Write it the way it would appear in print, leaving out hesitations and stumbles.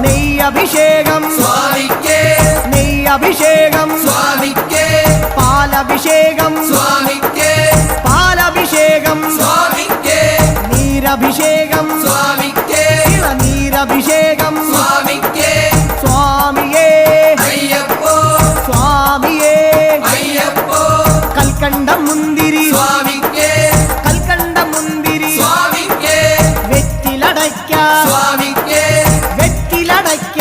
നെയ്യഭിഷേകം സ്വാമിക്കേ നെയ്യഭിഷേകം സ്വാമിക്കേ പാലഭിഷേകം സ്വാമിക്കേ പാലഭിഷേകം സ്വാമിക്കേ നീരഭിഷേകം സ്വാമിക്കേ നീരഭിഷേകം സ്വാമിക്കേ സ്വാമിയേ അയ്യപ്പോ സ്വാമിയേ അയ്യപ്പോ കൽക്കണ്ട മുന്തിരി സ്വാമിക്കേ കൽക്കണ്ട മുന്തിരി സ്വാമിക്കേ വെറ്റിലടയ്ക്ക സ്വാമിക്കേ വെറ്റിലടയ്ക്ക